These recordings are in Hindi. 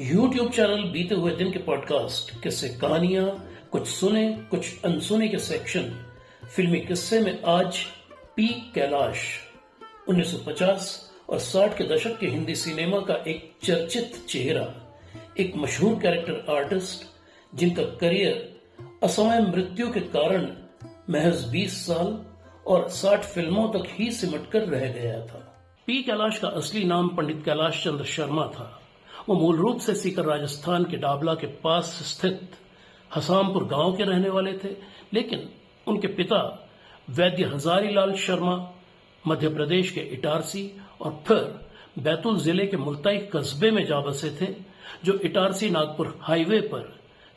YouTube चैनल बीते हुए दिन के पॉडकास्ट किस्से कहानियां, कुछ सुने कुछ अनसुने के सेक्शन फिल्मी किस्से में आज पी कैलाश 1950 और 60 के दशक के हिंदी सिनेमा का एक चर्चित चेहरा, एक मशहूर कैरेक्टर आर्टिस्ट जिनका करियर असमय मृत्यु के कारण महज 20 साल और 60 फिल्मों तक ही सिमटकर रह गया था। पी कैलाश का असली नाम पंडित कैलाश चंद्र शर्मा था। वो मूल रूप से सीकर राजस्थान के डाबला के पास स्थित हसामपुर गांव के रहने वाले थे, लेकिन उनके पिता वैद्य हजारीलाल शर्मा मध्य प्रदेश के इटारसी और फिर बैतूल जिले के मुल्ताई कस्बे में जा बसे थे, जो इटारसी नागपुर हाईवे पर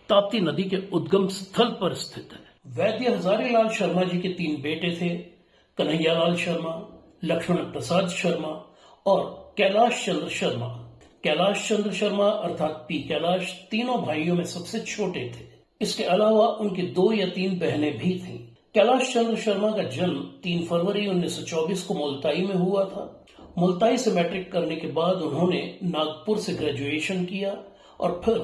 ताप्ती नदी के उद्गम स्थल पर स्थित है। वैद्य हजारीलाल शर्मा जी के 3 बेटे थे, कन्हैयालाल शर्मा, लक्ष्मण प्रसाद शर्मा और कैलाश चंद्र शर्मा। कैलाश चंद्र शर्मा अर्थात पी कैलाश तीनों भाइयों में सबसे छोटे थे। इसके अलावा उनकी 2 या 3 बहनें भी थीं। कैलाश चंद्र शर्मा का जन्म 3 फरवरी 1924 को मुल्ताई में हुआ था। मुल्ताई से मैट्रिक करने के बाद उन्होंने नागपुर से ग्रेजुएशन किया और फिर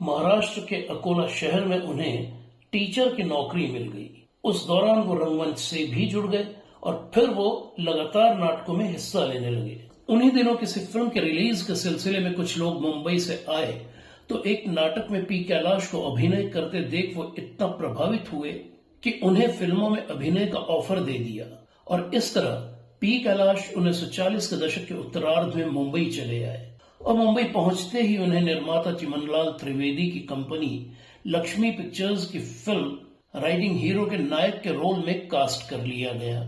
महाराष्ट्र के अकोला शहर में उन्हें टीचर की नौकरी मिल गई। उस दौरान वो रंगमंच से भी जुड़ गए और फिर वो लगातार नाटकों में हिस्सा लेने लगे। उन्हीं दिनों किसी फिल्म के रिलीज के सिलसिले में कुछ लोग मुंबई से आए तो एक नाटक में पी कैलाश को अभिनय करते देख वो इतना प्रभावित हुए कि उन्हें फिल्मों में अभिनय का ऑफर दे दिया और इस तरह पी कैलाश 1940 के दशक के उत्तरार्ध में मुंबई चले आए और मुंबई पहुंचते ही उन्हें निर्माता चिमनलाल त्रिवेदी की कंपनी लक्ष्मी पिक्चर्स की फिल्म राइडिंग हीरो के नायक के रोल में कास्ट कर लिया गया।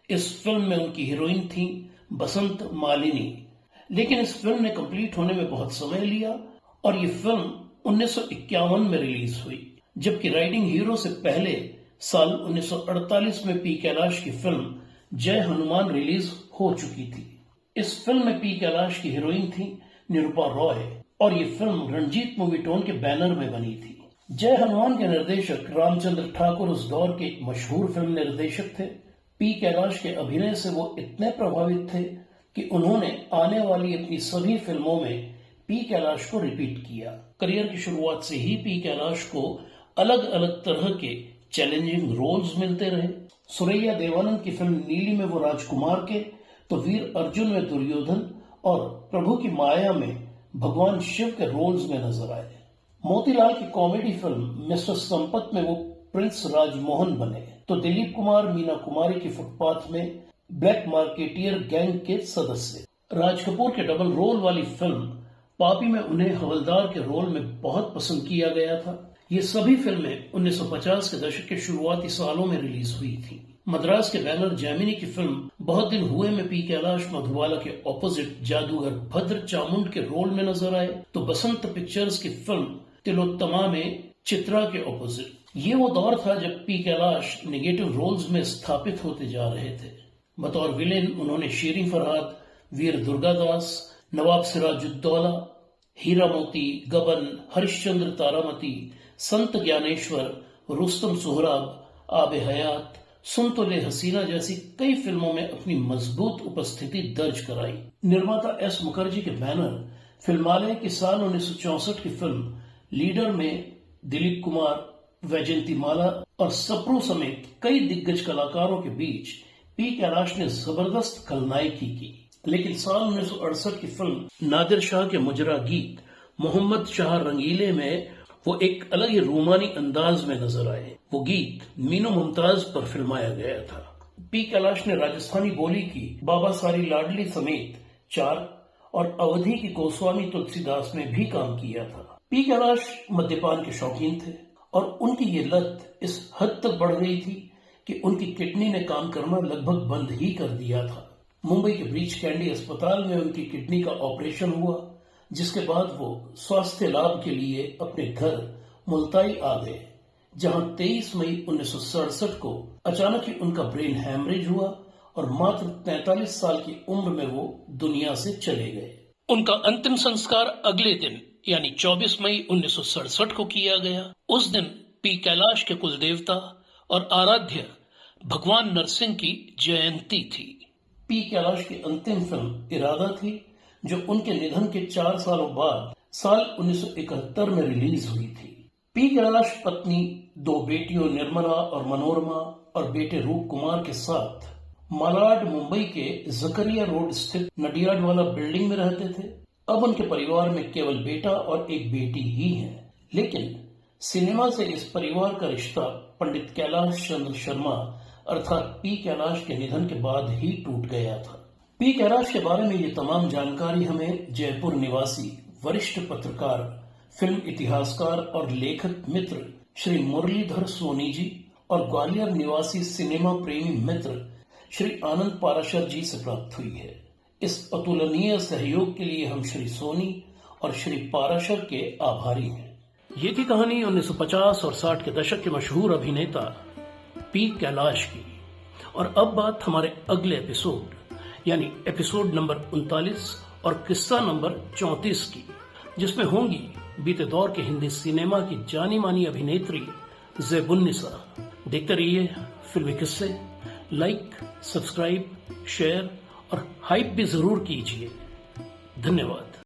इस फिल्म में उनकी हीरोइन थी बसंत मालिनी, लेकिन इस फिल्म ने कंप्लीट होने में बहुत समय लिया और ये फिल्म 1951 में रिलीज हुई, जबकि राइडिंग हीरो से पहले साल 1948 में पी कैलाश की फिल्म जय हनुमान रिलीज हो चुकी थी। इस फिल्म में पी कैलाश की हीरोइन थी निरूपा रॉय और ये फिल्म रणजीत मूवीटोन के बैनर में बनी थी। जय हनुमान के निर्देशक रामचंद्र ठाकुर उस दौर के एक मशहूर फिल्म निर्देशक थे। पी कैलाश के अभिनय से वो इतने प्रभावित थे कि उन्होंने आने वाली अपनी सभी फिल्मों में पी कैलाश को रिपीट किया। करियर की शुरुआत से ही पी कैलाश को अलग अलग तरह के चैलेंजिंग रोल्स मिलते रहे। सुरैया देवानंद की फिल्म नीली में वो राजकुमार के, तो वीर अर्जुन में दुर्योधन और प्रभु की माया में भगवान शिव के रोल्स में नजर आए। मोतीलाल की कॉमेडी फिल्म मिस्टर संपत में वो प्रिंस राजमोहन बने, तो दिलीप कुमार मीना कुमारी की फुटपाथ में ब्लैक मार्केटियर गैंग के सदस्य। राज कपूर के डबल रोल वाली फिल्म पापी में उन्हें हवलदार के रोल में बहुत पसंद किया गया था। ये सभी फिल्में 1950 के दशक के शुरुआती सालों में रिलीज हुई थी। मद्रास के बैनर जैमिनी की फिल्म बहुत दिन हुए में पी कैलाश मधुबाला के ऑपोजिट जादूगर भद्र चामुंड के रोल में नजर आए, तो बसंत पिक्चर्स की फिल्म तिलोत्तमा में चित्रा के ऑपोजिट। ये वो दौर था जब पी कैलाश नेगेटिव रोल्स में स्थापित होते जा रहे थे। बतौर विलेन उन्होंने शेरी फरहाद, वीर दुर्गादास, नवाब सिराजुद्दौला, हीरा मोती, गबन, हरिश्चंद्र तारामती, संत ज्ञानेश्वर, रुस्तम सोहराब, आबे हयात, सुन तो ले हसीना जैसी कई फिल्मों में अपनी मजबूत उपस्थिति दर्ज कराई। निर्माता एस मुखर्जी के बैनर फिल्मालय की साल 1964 की फिल्म लीडर में दिलीप कुमार, वैजयंतीमाला और सप्रू समेत कई दिग्गज कलाकारों के बीच पी कैलाश ने जबरदस्त खलनायकी की। लेकिन साल 1968 की फिल्म नादिर शाह के मुजरा गीत मोहम्मद शाह रंगीले में वो एक अलग ही रोमानी अंदाज में नजर आए। वो गीत मीनू मुमताज पर फिल्माया गया था। पी कैलाश ने राजस्थानी बोली की बाबा सारी लाडली समेत 4 और अवधी की गोस्वामी तुलसीदास में भी काम किया था। पी कैलाश मद्यपान के शौकीन थे और उनकी ये लत इस हद तक बढ़ गई थी कि उनकी किडनी ने काम करना लगभग बंद ही कर दिया था। मुंबई के ब्रीच कैंडी अस्पताल में उनकी किडनी का ऑपरेशन हुआ, जिसके बाद वो स्वास्थ्य लाभ के लिए अपने घर मुल्ताई आ गए, जहां 23 मई 1967 को अचानक ही उनका ब्रेन हैमरेज हुआ और मात्र 43 साल की उम्र में वो दुनिया से चले गए। उनका अंतिम संस्कार अगले दिन यानी 24 मई 1967 को किया गया। उस दिन पी कैलाश के कुल देवता और आराध्य भगवान नरसिंह की जयंती थी। पी कैलाश की अंतिम फिल्म इरादा थी, जो उनके निधन के 4 सालों बाद साल 1971 में रिलीज हुई थी। पी कैलाश पत्नी, 2 बेटियों निर्मला और मनोरमा और बेटे रूप कुमार के साथ मालाड, मुंबई के जकरिया रोड स्थित नडियाडवाला बिल्डिंग में रहते थे। अब उनके परिवार में केवल बेटा और एक बेटी ही है, लेकिन सिनेमा से इस परिवार का रिश्ता पंडित कैलाश चंद्र शर्मा अर्थात पी कैलाश के निधन के बाद ही टूट गया था। पी कैलाश के बारे में ये तमाम जानकारी हमें जयपुर निवासी वरिष्ठ पत्रकार, फिल्म इतिहासकार और लेखक मित्र श्री मुरलीधर सोनी जी और ग्वालियर निवासी सिनेमा प्रेमी मित्र श्री आनंद पाराशर जी से प्राप्त हुई है। इस अतुलनीय सहयोग के लिए हम श्री सोनी और श्री पाराशर के आभारी हैं। ये थी कहानी 1950 और 60 के दशक के मशहूर अभिनेता पी कैलाश की। और अब बात हमारे अगले एपिसोड यानी एपिसोड नंबर 39 और किस्सा नंबर 34 की, जिसमें होंगी बीते दौर के हिंदी सिनेमा की जानी मानी अभिनेत्री ज़ेबुन्निसा। देखते रहिए फिल्मी किस्से। लाइक, सब्सक्राइब, शेयर और हाइप भी जरूर कीजिए। धन्यवाद।